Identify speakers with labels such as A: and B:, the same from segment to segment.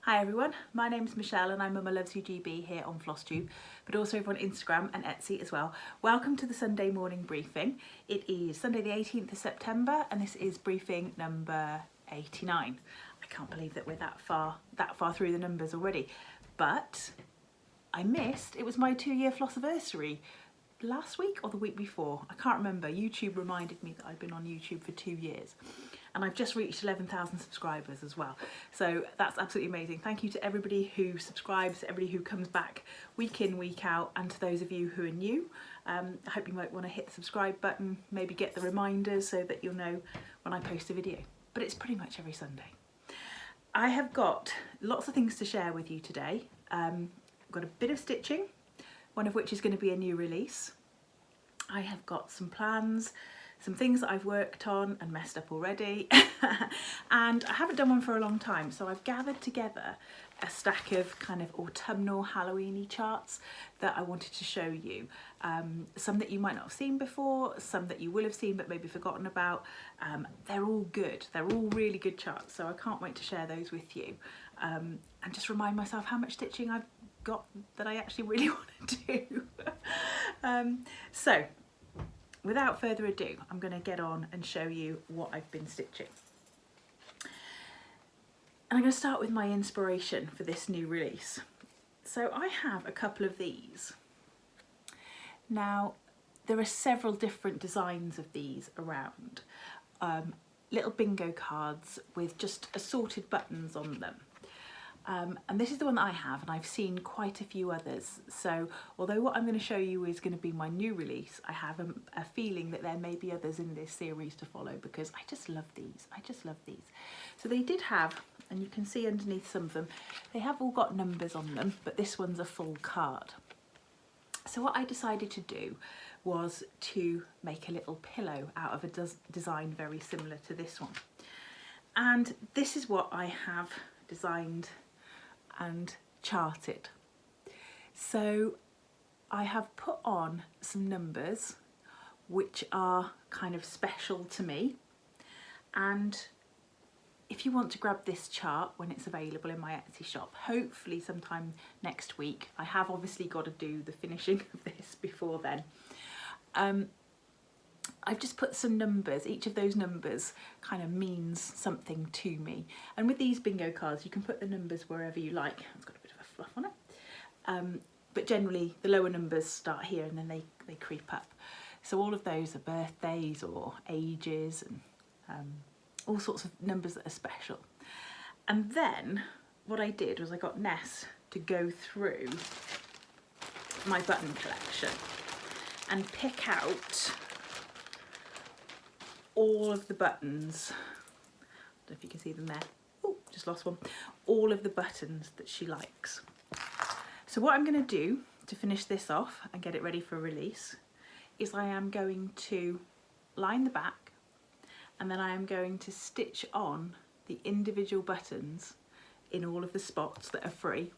A: Hi everyone, my name's Michelle and I'm Mama Loves You GB here on FlossTube, but also over on Instagram and Etsy as well. Welcome to the Sunday morning briefing. It is Sunday the 18th of September and this is briefing number 89. I can't believe that we're that far through the numbers already, but I missed, it was my 2-year Flossiversary last week or the week before. I can't remember. YouTube reminded me that I'd been on YouTube for 2 years. And I've just reached 11,000 subscribers as well. So that's absolutely amazing. Thank you to everybody who subscribes, everybody who comes back week in, week out, and to those of you who are new. I hope you might want to hit the subscribe button, maybe get the reminders so that you'll know when I post a video. But it's pretty much every Sunday. I have got lots of things to share with you today. I've got a bit of stitching, one of which is going to be a new release. I have got some plans, some things that I've worked on and messed up already, and I haven't done one for a long time, so I've gathered together a stack of kind of autumnal Halloween-y charts that I wanted to show you. Some that you might not have seen before, some that you will have seen but maybe forgotten about. They're all good, they're all really good charts, so I can't wait to share those with you and just remind myself how much stitching I've got that I actually really want to do. So without further ado, I'm going to get on and show you what I've been stitching. And I'm going to start with my inspiration for this new release. So I have a couple of these. Now, there are several different designs of these around. Little bingo cards with just assorted buttons on them. And this is the one that I have, and I've seen quite a few others. So although what I'm going to show you is going to be my new release, I have a feeling that there may be others in this series to follow because I just love these. I just love these. So they did have, and you can see underneath some of them, they have all got numbers on them, but this one's a full card. So what I decided to do was to make a little pillow out of a design very similar to this one. And this is what I have designed and charted. So I have put on some numbers which are kind of special to me, and if you want to grab this chart when it's available in my Etsy shop, hopefully sometime next week. I have obviously got to do the finishing of this before then. I've just put some numbers, each of those numbers kind of means something to me. And with these bingo cards, you can put the numbers wherever you like. It's got a bit of a fluff on it. But generally the lower numbers start here and then they creep up. So all of those are birthdays or ages and all sorts of numbers that are special. And then what I did was I got Ness to go through my button collection and pick out all of the buttons. I don't know if you can see them there. Oh, just lost one. All of the buttons that she likes. So what I'm going to do to finish this off and get it ready for release is I am going to line the back and then I am going to stitch on the individual buttons in all of the spots that are free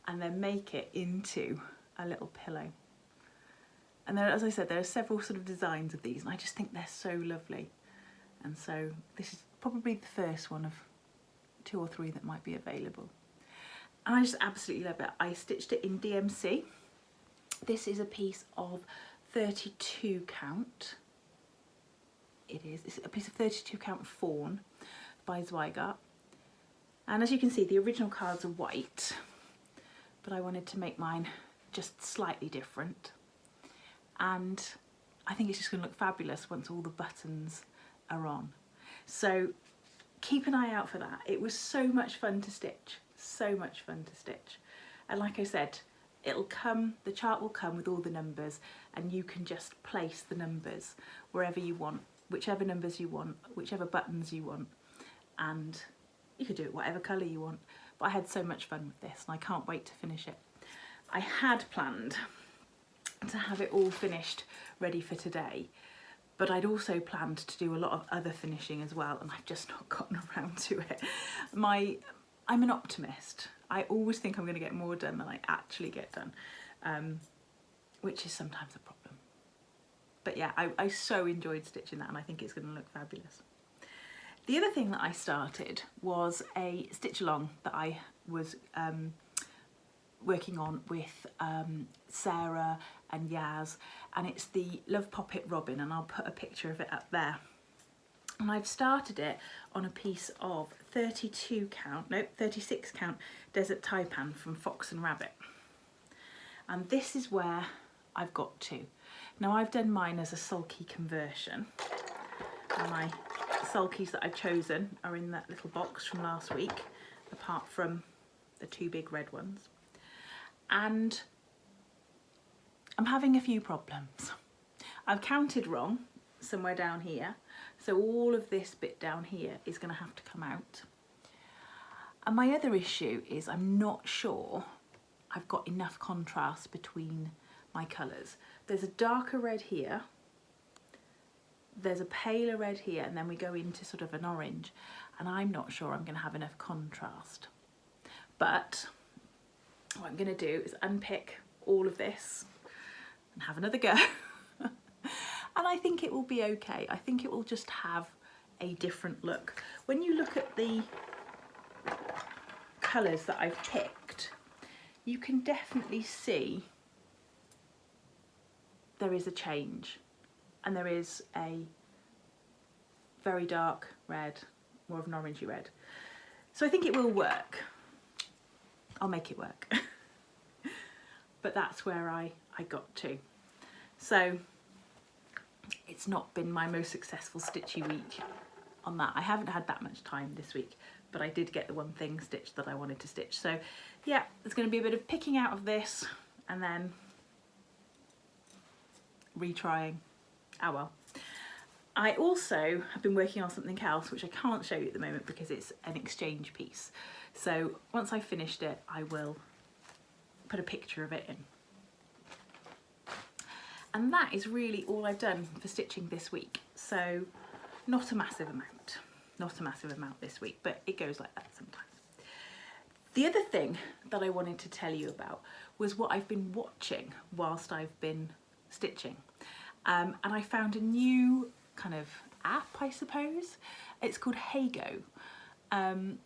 A: and then make it into a little pillow. And there, as I said, there are several sort of designs of these and I just think they're so lovely. And so this is probably the first one of 2 or 3 that might be available. And I just absolutely love it. I stitched it in DMC. This is a piece of 32 count. It's a piece of 32 count fawn by Zweigart. And as you can see, the original cards are white, but I wanted to make mine just slightly different. And I think it's just going to look fabulous once all the buttons are on. So keep an eye out for that. It was so much fun to stitch, so much fun to stitch. And like I said, it'll come, the chart will come with all the numbers and you can just place the numbers wherever you want, whichever numbers you want, whichever buttons you want, and you could do it whatever colour you want. But I had so much fun with this and I can't wait to finish it. I had planned to have it all finished ready for today, but I'd also planned to do a lot of other finishing as well and I've just not gotten around to it. I'm an optimist. I always think I'm going to get more done than I actually get done, which is sometimes a problem. But yeah, I so enjoyed stitching that and I think it's going to look fabulous. The other thing that I started was a stitch along that I was working on with Sarah and Yaz, and it's the LovePoppet Robin, and I'll put a picture of it up there. And I've started it on a piece of 36 count Desert Taipan from Fox and Rabbit. And this is where I've got to. Now I've done mine as a sulky conversion, and my sulkies that I've chosen are in that little box from last week, apart from the 2 big red ones. And I'm having a few problems. I've counted wrong somewhere down here, so all of this bit down here is going to have to come out. And my other issue is I'm not sure I've got enough contrast between my colours. There's a darker red here, there's a paler red here, and then we go into sort of an orange, and I'm not sure I'm going to have enough contrast. But what I'm going to do is unpick all of this and have another go. And I think it will be okay. I think it will just have a different look. When you look at the colours that I've picked, you can definitely see there is a change, and there is a very dark red, more of an orangey red. So I think it will work. I'll make it work. But that's where I got to. So it's not been my most successful stitchy week on that. I haven't had that much time this week, but I did get the one thing stitched that I wanted to stitch. So yeah, there's going to be a bit of picking out of this and then retrying. Oh well. I also have been working on something else which I can't show you at the moment because it's an exchange piece. So once I've finished it, I will put a picture of it in. And that is really all I've done for stitching this week. So not a massive amount this week, but it goes like that sometimes. The other thing that I wanted to tell you about was what I've been watching whilst I've been stitching. And I found a new kind of app, I suppose. It's called Heygo. And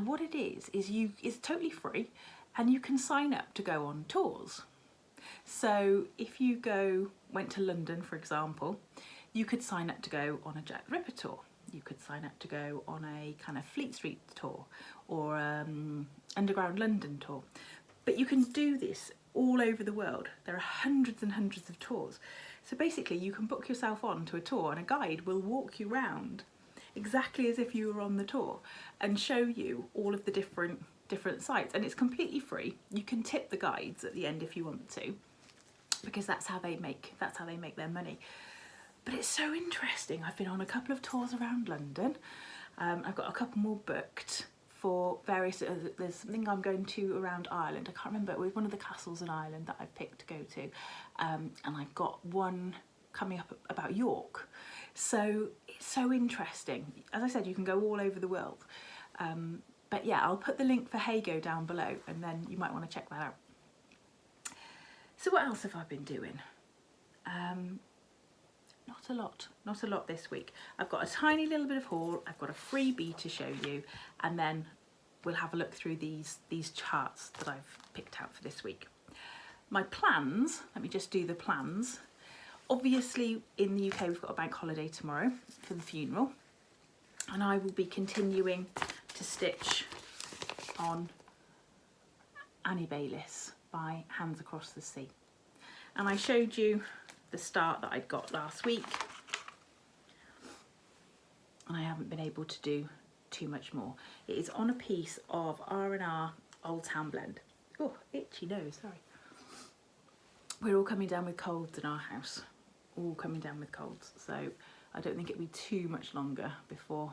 A: what it is it's totally free, and you can sign up to go on tours. So if you went to London, for example, you could sign up to go on a Jack the Ripper tour. You could sign up to go on a kind of Fleet Street tour or Underground London tour. But you can do this all over the world. There are hundreds and hundreds of tours. So basically you can book yourself on to a tour, and a guide will walk you around exactly as if you were on the tour and show you all of the different sites, and it's completely free. You can tip the guides at the end if you want to, because that's how they make their money. But it's so interesting. I've been on a couple of tours around London. I've got a couple more booked for various, there's something I'm going to around Ireland. I can't remember, it was one of the castles in Ireland that I've picked to go to. And I've got one coming up about York. So it's so interesting. As I said, you can go all over the world. But yeah, I'll put the link for Heygo down below, and then you might want to check that out. So what else have I been doing? Not a lot this week. I've got a tiny little bit of haul, I've got a freebie to show you, and then we'll have a look through these charts that I've picked out for this week. My plans, let me just do the plans. Obviously in the UK we've got a bank holiday tomorrow for the funeral, and I will be continuing to stitch on Annie Bayliss by Hands Across the Sea. And I showed you the start that I'd got last week, and I haven't been able to do too much more. It is on a piece of R&R Old Town Blend. Oh, itchy nose, sorry. We're all coming down with colds in our house, all coming down with colds, so I don't think it'll be too much longer before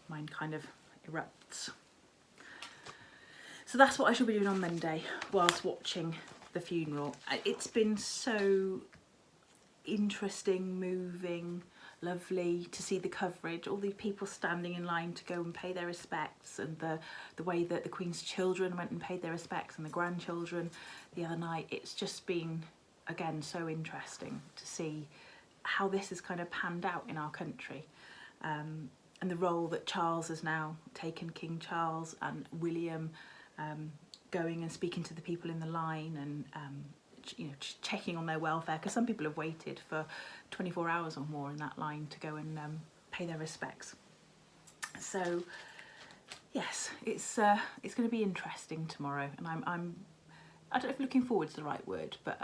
A: mine kind of erupts. So that's what I shall be doing on Monday whilst watching the funeral. It's been so interesting, moving, lovely to see the coverage, all these people standing in line to go and pay their respects, and the way that the Queen's children went and paid their respects, and the grandchildren the other night. It's just been, again, so interesting to see how this has kind of panned out in our country. the role that Charles has now taken, King Charles, and William going and speaking to the people in the line and you know, checking on their welfare, because some people have waited for 24 hours or more in that line to go and pay their respects. So yes, it's going to be interesting tomorrow, and I don't know if looking forward is the right word, but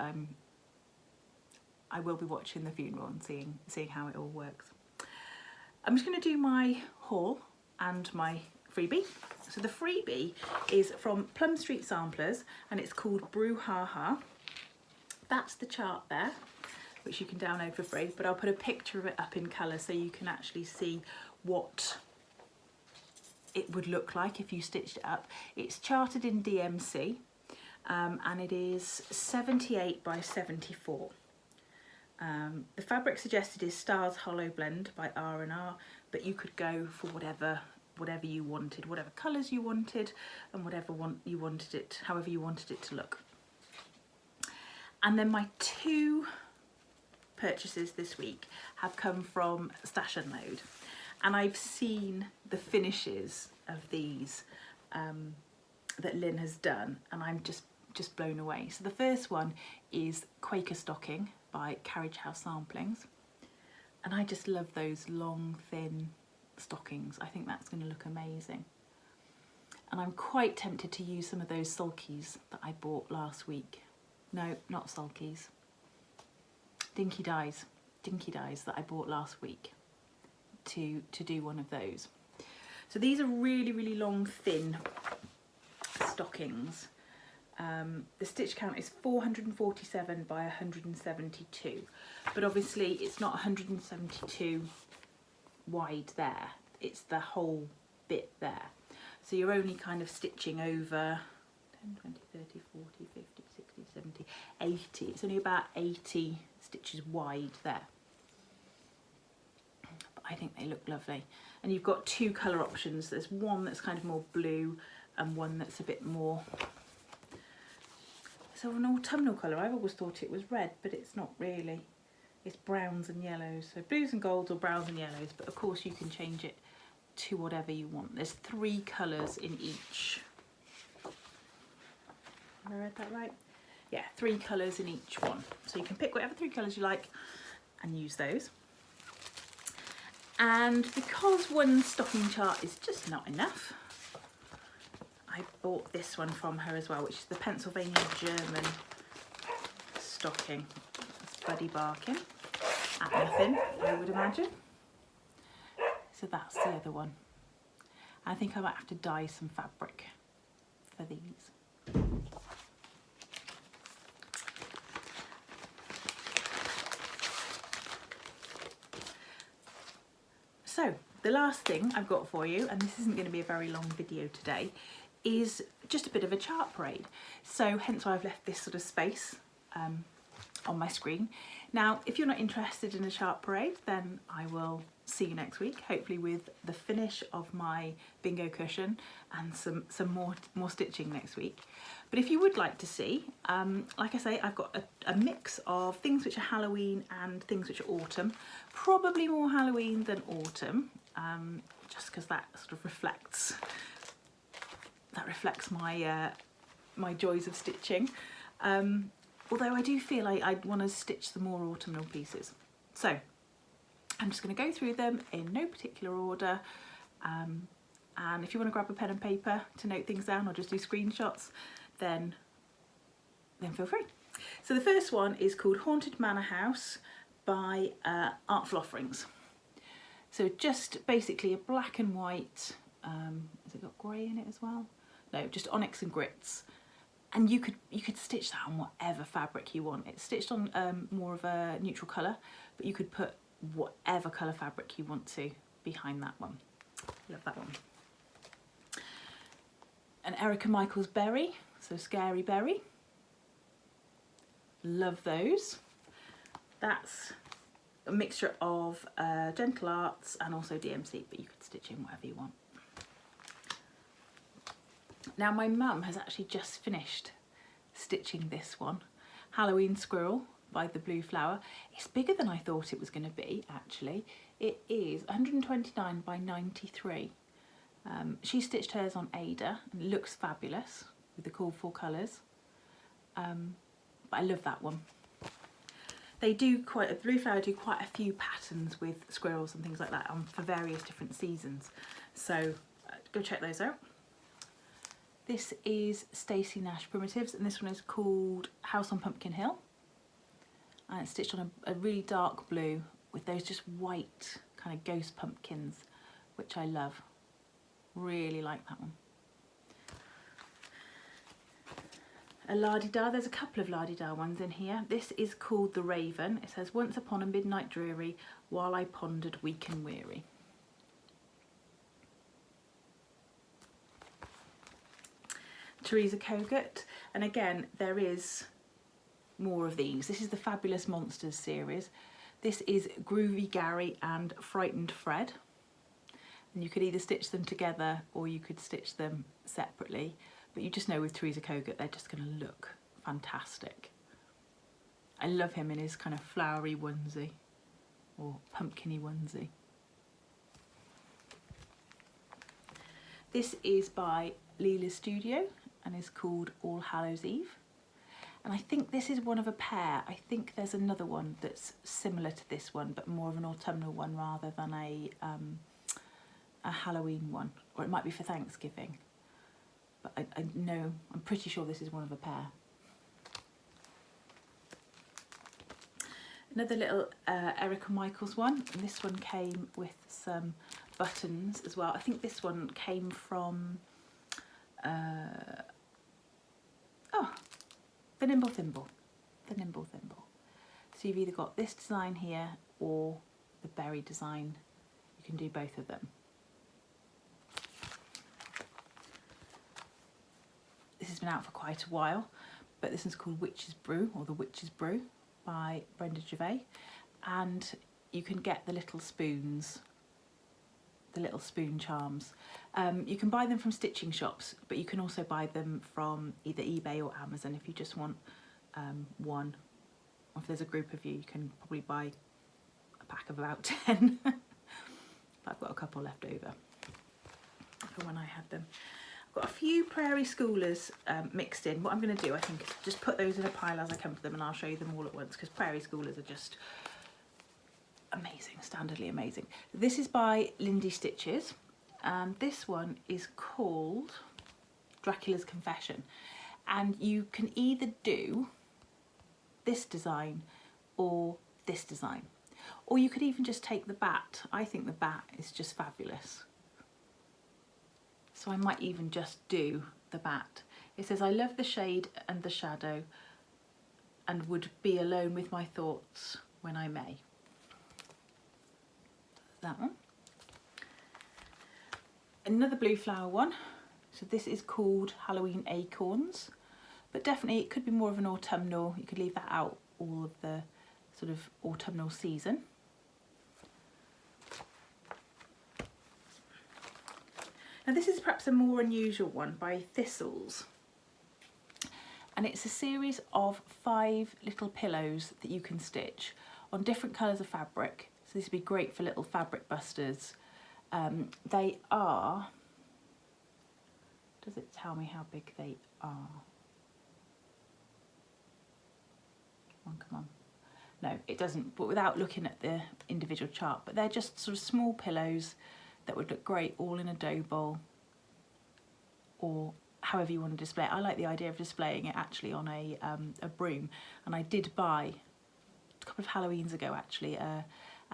A: I will be watching the funeral and seeing how it all works. I'm just going to do my haul and my freebie. So the freebie is from Plum Street Samplers, and it's called Brouhaha. That's the chart there, which you can download for free, but I'll put a picture of it up in colour so you can actually see what it would look like if you stitched it up. It's charted in DMC, and it is 78 by 74. The fabric suggested is Stars Hollow Blend by R&R, but you could go for whatever you wanted, whatever colours you wanted, and however you wanted it to look. And then my two purchases this week have come from Stash Unload, and I've seen the finishes of these that Lynn has done, and I'm just blown away. So the first one is Quaker Stocking by Carriage House Samplings, and I just love those long thin stockings. I think that's going to look amazing, and I'm quite tempted to use some of those sulkies that I bought last week. No, not sulkies, dinky dyes that I bought last week to do one of those. So these are really long thin stockings. The stitch count is 447 by 172, but obviously it's not 172 wide there, it's the whole bit there. So you're only kind of stitching over 10, 20, 30, 40, 50, 60, 70, 80. It's only about 80 stitches wide there. But I think they look lovely. And you've got two colour options. There's one that's kind of more blue and one that's a bit more, so an autumnal colour. I've always thought it was red, but it's not really. It's browns and yellows. So blues and golds or browns and yellows, but of course you can change it to whatever you want. There's 3 colours in each. Have I read that right? Yeah, 3 colours in each one. So you can pick whatever 3 colours you like and use those. And because one stocking chart is just not enough, I bought this one from her as well, which is the Pennsylvania German stocking. That's Buddy Barkin at nothing, I would imagine. So that's the other one. I think I might have to dye some fabric for these. So the last thing I've got for you, and this isn't going to be a very long video today, is just a bit of a chart parade. So hence why I've left this sort of space on my screen. Now, if you're not interested in a chart parade, then I will see you next week, hopefully with the finish of my bingo cushion and some more stitching next week. But if you would like to see, like I say, I've got a mix of things which are Halloween and things which are autumn, probably more Halloween than autumn, just because that sort of reflects my my joys of stitching. Although I do feel I'd want to stitch the more autumnal pieces. So I'm just going to go through them in no particular order, and if you want to grab a pen and paper to note things down or just do screenshots, then feel free. So the first one is called Haunted Manor House by Artful Offerings. So just basically a black and white, has it got grey in it as well? No, just onyx and grits. And you could stitch that on whatever fabric you want. It's stitched on more of a neutral colour, but you could put whatever colour fabric you want to behind that one. Love that one. An Erica Michaels Berry, so Scary Berry. Love those. That's a mixture of Gentle Arts and also DMC, but you could stitch in whatever you want. Now my mum has actually just finished stitching this one, Halloween Squirrel by the blue flower. It's bigger than I thought it was going to be, actually. It is 129 by 93. She stitched hers on Ada and it looks fabulous with the cool 4 colours. But I love that one. They do Blue Flower do quite a few patterns with squirrels and things like that for various different seasons. So go check those out. This is Stacey Nash Primitives, and this one is called House on Pumpkin Hill. And it's stitched on a really dark blue with those just white kind of ghost pumpkins, which I love. Really like that one. A la-di-da, there's a couple of la-di-da ones in here. This is called The Raven. It says, once upon a midnight dreary, while I pondered weak and weary. Teresa Kogut, and again, there is more of these. This is the Fabulous Monsters series. This is Groovy Gary and Frightened Fred. And you could either stitch them together or you could stitch them separately. But you just know with Teresa Kogut, they're just going to look fantastic. I love him in his kind of flowery onesie or pumpkin-y onesie. This is by Leela Studio and is called All Hallows Eve. And I think this is one of a pair. I think there's another one that's similar to this one, but more of an autumnal one rather than a Halloween one. Or it might be for Thanksgiving. But I know, I'm pretty sure this is one of a pair. Another little Erica Michaels one, and this one came with some buttons as well. I think this one came from the Nimble Thimble. The Nimble Thimble. So you've either got this design here or the berry design. You can do both of them. This has been out for quite a while, but this one's called Witch's Brew, or The Witch's Brew, by Brenda Gervais. And you can get the little spoons, the little spoon charms. You can buy them from stitching shops, but you can also buy them from either eBay or Amazon if you just want one. Or if there's a group of you, you can probably buy a pack of about 10. But I've got a couple left over for when I had them. Got a few Prairie Schoolers mixed in. What I'm going to do, I think, is just put those in a pile as I come to them, and I'll show you them all at once, because Prairie Schoolers are just amazing, standardly amazing. This is by Lindy Stitches, and this one is called Dracula's Confession. And you can either do this design or this design, or you could even just take the bat. I think the bat is just fabulous. So I might even just do the bat. It says, I love the shade and the shadow and would be alone with my thoughts when I may. That one. Another blue flower one. So this is called Halloween Acorns, but definitely it could be more of an autumnal. You could leave that out all of the sort of autumnal season. Now this is perhaps a more unusual one by Thistles, and it's a series of 5 little pillows that you can stitch on different colours of fabric. So this would be great for little fabric busters. They are, does it tell me how big they are? Come on. No, it doesn't, but without looking at the individual chart. But they're just sort of small pillows that would look great all in a dough bowl, or however you want to display it. I like the idea of displaying it actually on a broom, and I did buy a couple of Halloweens ago actually a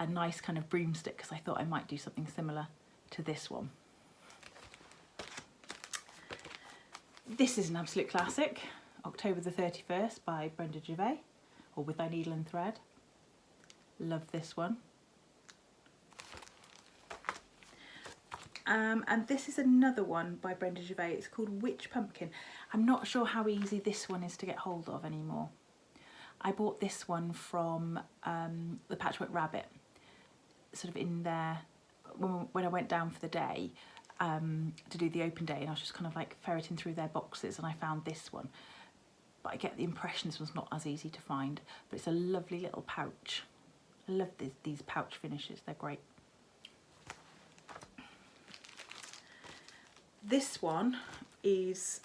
A: nice kind of broomstick, because I thought I might do something similar to this one. This is an absolute classic, October the 31st by Brenda Gervais, or With Thy Needle and Thread. Love this one. And this is another one by Brenda Gervais. It's called Witch Pumpkin. I'm not sure how easy this one is to get hold of anymore. I bought this one from the Patchwork Rabbit, sort of in there when I went down for the day to do the open day, and I was just kind of like ferreting through their boxes, and I found this one. but I get the impression this one's not as easy to find, but it's a lovely little pouch. I love these pouch finishes, they're great. This one is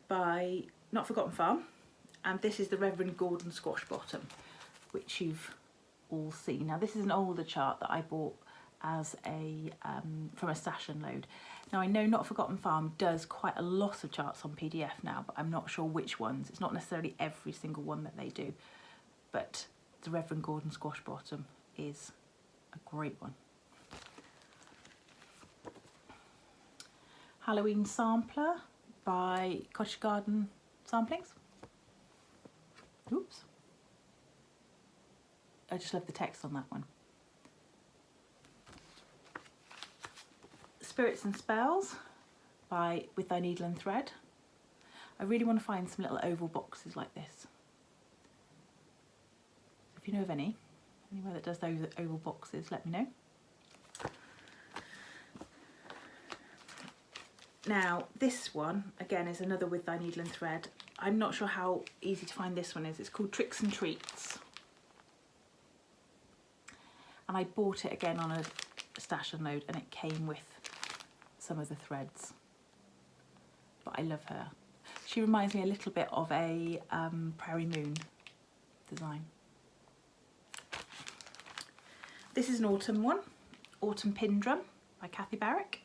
A: by Not Forgotten Farm, and this is the Reverend Gordon Squash Bottom, which you've all seen. Now this is an older chart that I bought as a from a stash and load. Now I know Not Forgotten Farm does quite a lot of charts on PDF now, but I'm not sure which ones. It's not necessarily every single one that they do, but the Reverend Gordon Squash Bottom is a great one. Halloween Sampler by Cottage Garden Samplings. Oops. I just love the text on that one. Spirits and Spells by With Thy Needle and Thread. I really want to find some little oval boxes like this. If you know of anywhere that does those oval boxes, let me know. Now this one again is another With Thy Needle and Thread. I'm not sure how easy to find this one is. It's called Tricks and Treats, and I bought it again on a stash and load, and it came with some of the threads, but I love her. She reminds me a little bit of a Prairie Moon design. This is an autumn one, Autumn Pin Drum by Kathy Barrick.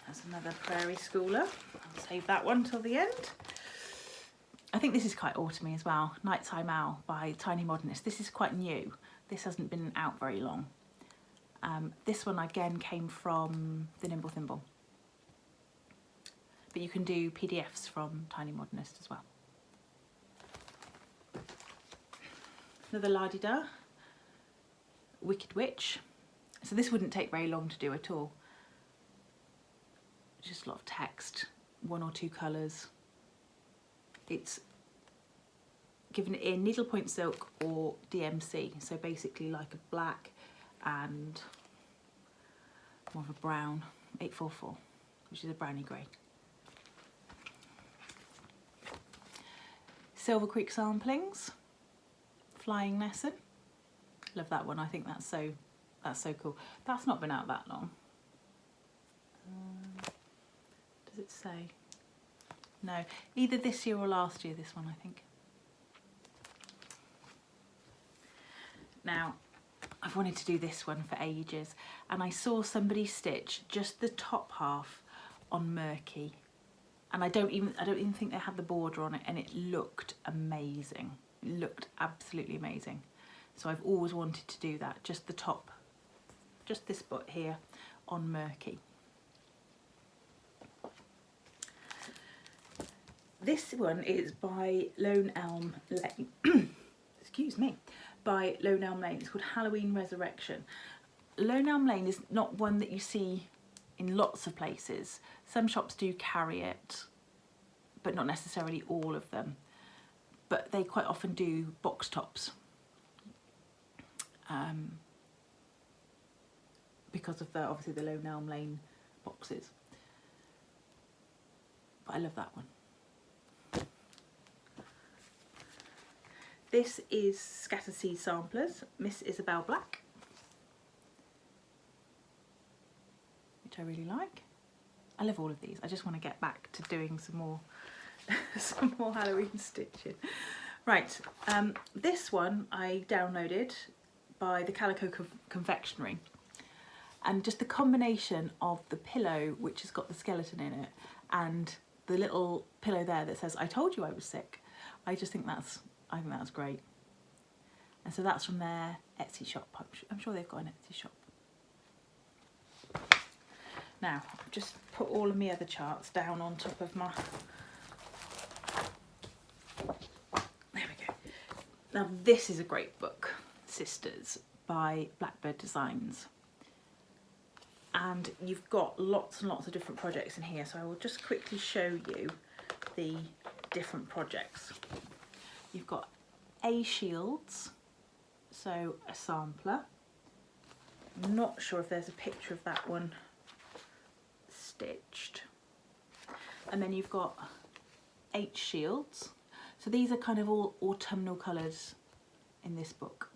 A: There's another Prairie Schooler. I'll save that one till the end. I think this is quite autumny as well. Nighttime Owl by Tiny Modernist. This is quite new. This hasn't been out very long. This one again came from the Nimble Thimble. But you can do PDFs from Tiny Modernist as well. Another La-di-da, Wicked Witch. So this wouldn't take very long to do at all. Just a lot of text, 1 or 2 colours. It's given in needlepoint silk or DMC, so basically like a black and more of a brown, 844, which is a brownie grey. Silver Creek Samplings, Flying Lesson. Love that one. I think that's so cool. That's not been out that long. Does it say? No, either this year or last year, this one, I think. Now, I've wanted to do this one for ages, and I saw somebody stitch just the top half on Murky, and I don't even think they had the border on it, and it looked amazing. It looked absolutely amazing. So I've always wanted to do that, just the top, just this bit here on Murky. This one is by Lone Elm Lane. Excuse me. By Lone Elm Lane. It's called Halloween Resurrection. Lone Elm Lane is not one that you see in lots of places. Some shops do carry it, but not necessarily all of them. But they quite often do box tops because of obviously the Lone Elm Lane boxes. But I love that one. This is Scattered Seed Samplers, Miss Isabel Black, which I really like. I love all of these. I just want to get back to doing some more some more Halloween stitching. Right, this one I downloaded by the Calico Confectionery, and just the combination of the pillow, which has got the skeleton in it, and the little pillow there that says "I told you I was sick." I think that's great. And so that's from their Etsy shop. I'm sure they've got an Etsy shop. Now, I've just put all of my other charts down on top of my... There we go. Now this is a great book, Sisters by Blackbird Designs. And you've got lots and lots of different projects in here, so I will just quickly show you the different projects. You've got A Shields, so a sampler. I'm not sure if there's a picture of that one stitched. And then you've got 8 shields. So these are kind of all autumnal colours in this book.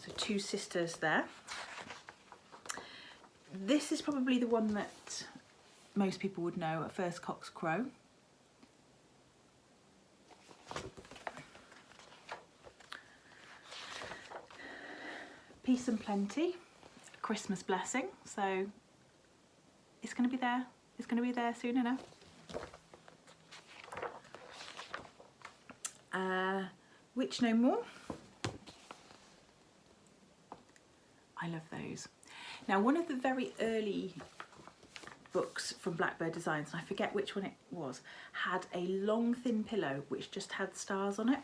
A: So 2 sisters there. This is probably the one that most people would know at first cock's crow. Peace and Plenty, a Christmas blessing. So it's going to be there. It's going to be there soon enough. Witch No More. I love those. Now, one of the very early books from Blackbird Designs, and I forget which one it was, had a long thin pillow which just had stars on it.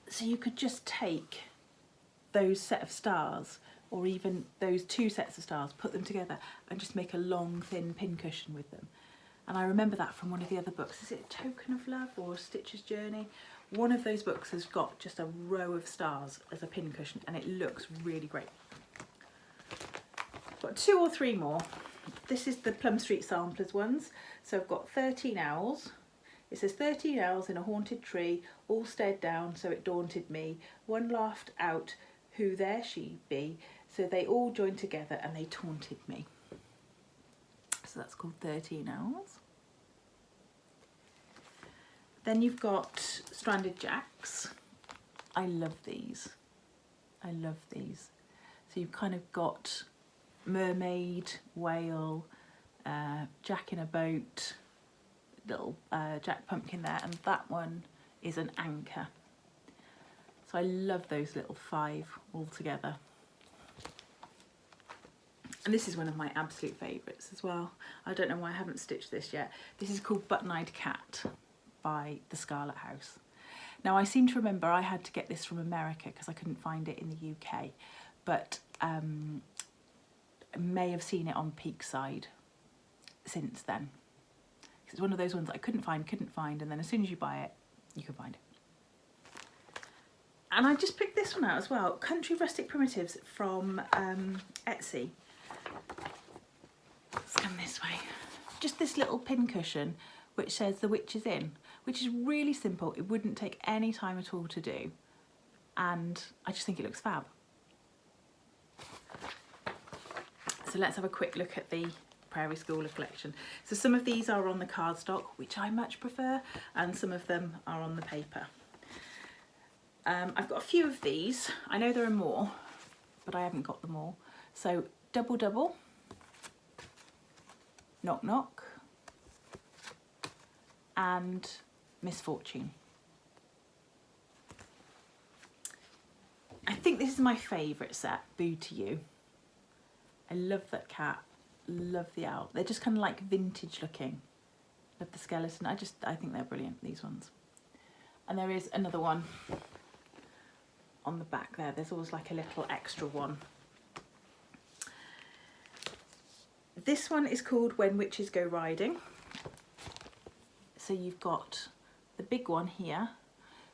A: So you could just take those set of stars, or even those 2 sets of stars, put them together and just make a long thin pincushion with them. And I remember that from one of the other books. Is it Token of Love or Stitcher's Journey? One of those books has got just a row of stars as a pincushion, and it looks really great. I've got 2 or 3 more. This is the Plum Street Samplers ones. So I've got 13 owls. It says 13 owls in a haunted tree, all stared down, so it daunted me. One laughed out, who there she be, so they all joined together and they taunted me. So that's called 13 Owls. Then you've got Stranded Jacks. I love these. I love these. So you've kind of got mermaid, whale, Jack in a boat, little Jack Pumpkin there, and that one is an anchor. So I love those little 5 all together. And this is one of my absolute favourites as well. I don't know why I haven't stitched this yet. This is called Button-Eyed Cat by the Scarlet House. Now I seem to remember I had to get this from America because I couldn't find it in the UK, but I may have seen it on Peakside since then. It's one of those ones that I couldn't find, and then as soon as you buy it, you can find it. And I just picked this one out as well, Country Rustic Primitives from Etsy. Let's come this way. Just this little pincushion which says The Witch is In, which is really simple. It wouldn't take any time at all to do, and I just think it looks fab. So let's have a quick look at the Prairie Schooler collection. So some of these are on the cardstock, which I much prefer, and some of them are on the paper. I've got a few of these. I know there are more, but I haven't got them all. So Double Double, Knock Knock, and Misfortune. I think this is my favourite set, Boo to You. I love that cat, love the owl. They're just kind of like vintage looking. Love the skeleton. I think they're brilliant, these ones. And there is another one on the back there. There's always like a little extra one. This one is called When Witches Go Riding. So you've got the big one here,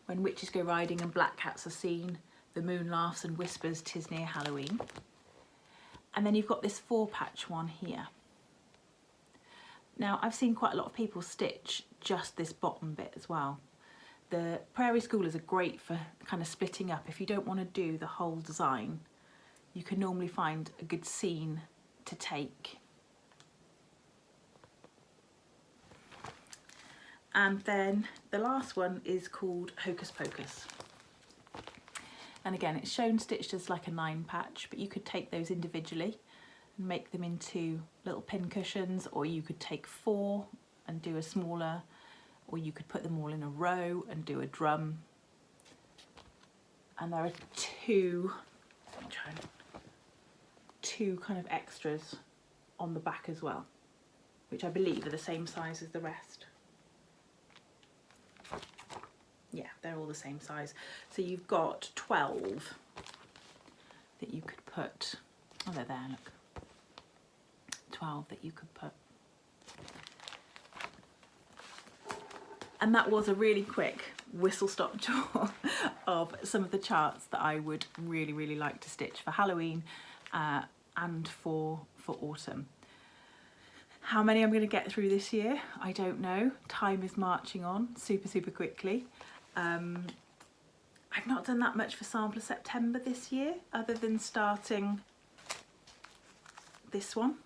A: When Witches Go Riding and Black Cats are seen, the moon laughs and whispers 'tis near Halloween. And then you've got this 4-patch one here. Now I've seen quite a lot of people stitch just this bottom bit as well. The Prairie Schoolers are great for kind of splitting up. If you don't want to do the whole design, you can normally find a good scene to take. And then the last one is called Hocus Pocus. And again, it's shown stitched as like a 9-patch, but you could take those individually and make them into little pin cushions, or you could take 4 and do a smaller, or you could put them all in a row and do a drum. And there are two kind of extras on the back as well, which I believe are the same size as the rest. Yeah, they're all the same size. So you've got 12 that you could put, oh, they're there, look. 12 that you could put. And that was a really quick whistle-stop tour of some of the charts that I would really, really like to stitch for Halloween and for autumn. How many I'm going to get through this year, I don't know. Time is marching on super quickly. I've not done that much for Sampler September this year, other than starting this one.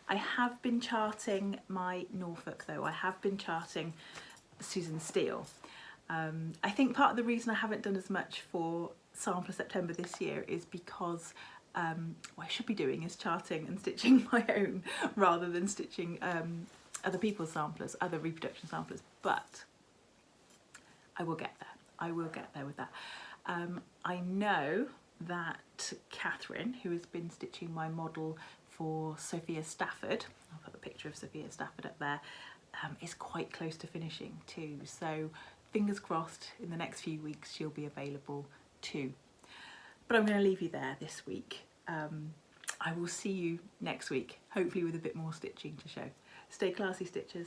A: I have been charting my Norfolk though. I have been charting Susan Steele. I think part of the reason I haven't done as much for Sampler September this year is because what I should be doing is charting and stitching my own rather than stitching other people's samplers, other reproduction samplers, but I will get there. I will get there with that. I know that Catherine, who has been stitching my model for Sophia Stafford, I'll put a picture of Sophia Stafford up there, is quite close to finishing too. So fingers crossed in the next few weeks she'll be available too. But I'm going to leave you there this week. I will see you next week, hopefully with a bit more stitching to show. Stay classy, stitchers.